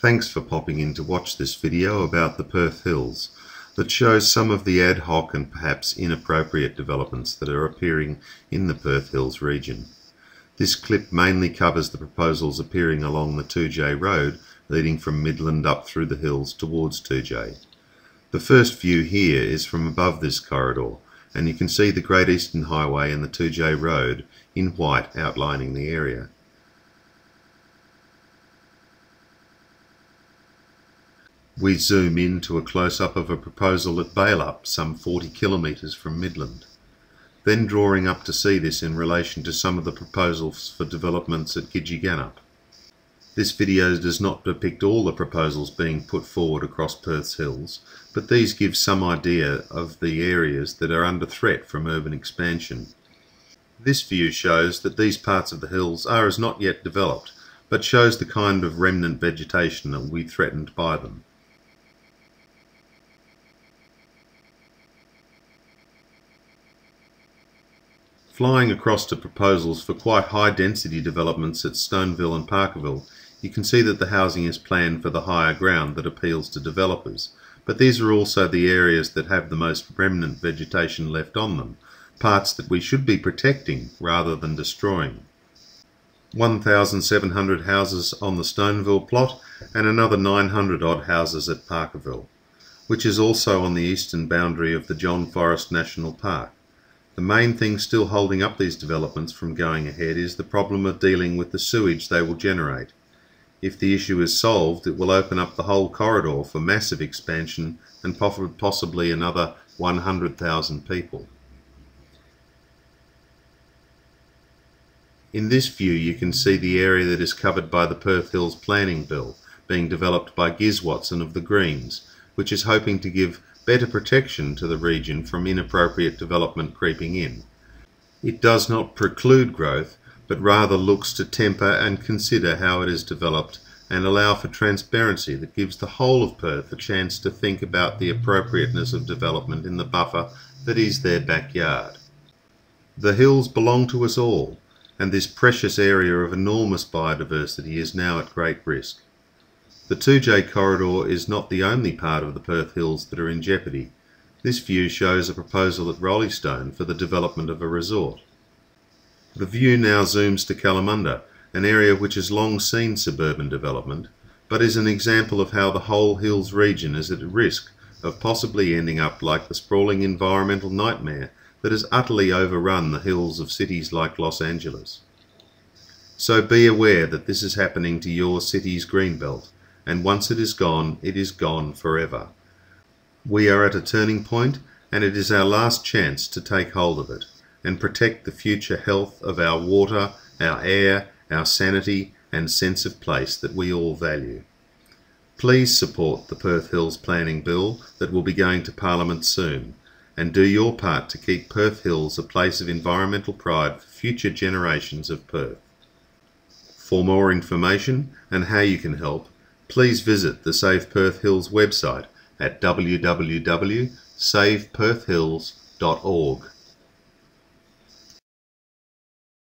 Thanks for popping in to watch this video about the Perth Hills that shows some of the ad hoc and perhaps inappropriate developments that are appearing in the Perth Hills region. This clip mainly covers the proposals appearing along the 2J road leading from Midland up through the hills towards 2J. The first view here is from above this corridor, and you can see the Great Eastern Highway and the 2J road in white outlining the area. We zoom in to a close-up of a proposal at Baileup, some 40 kilometres from Midland. Then drawing up to see this in relation to some of the proposals for developments at Gidgegannup. This video does not depict all the proposals being put forward across Perth Hills, but these give some idea of the areas that are under threat from urban expansion. This view shows that these parts of the hills are as not yet developed, but shows the kind of remnant vegetation that will be threatened by them. Flying across to proposals for quite high density developments at Stoneville and Parkerville, you can see that the housing is planned for the higher ground that appeals to developers, but these are also the areas that have the most remnant vegetation left on them, parts that we should be protecting rather than destroying. 1,700 houses on the Stoneville plot and another 900 odd houses at Parkerville, which is also on the eastern boundary of the John Forest National Park. The main thing still holding up these developments from going ahead is the problem of dealing with the sewage they will generate. If the issue is solved, it will open up the whole corridor for massive expansion and possibly another 100,000 people. In this view you can see the area that is covered by the Perth Hills Planning Bill being developed by Giz Watson of the Greens, which is hoping to give better protection to the region from inappropriate development creeping in. It does not preclude growth, but rather looks to temper and consider how it is developed and allow for transparency that gives the whole of Perth a chance to think about the appropriateness of development in the buffer that is their backyard. The hills belong to us all, and this precious area of enormous biodiversity is now at great risk. The 2J corridor is not the only part of the Perth Hills that are in jeopardy. This view shows a proposal at Roleystone for the development of a resort. The view now zooms to Kalamunda, an area which has long seen suburban development, but is an example of how the whole hills region is at risk of possibly ending up like the sprawling environmental nightmare that has utterly overrun the hills of cities like Los Angeles. So be aware that this is happening to your city's greenbelt, and once it is gone forever. We are at a turning point, and it is our last chance to take hold of it and protect the future health of our water, our air, our sanity and sense of place that we all value. Please support the Perth Hills Planning Bill that will be going to Parliament soon, and do your part to keep Perth Hills a place of environmental pride for future generations of Perth. For more information and how you can help, please visit the Save Perth Hills website at www.saveperthhills.org.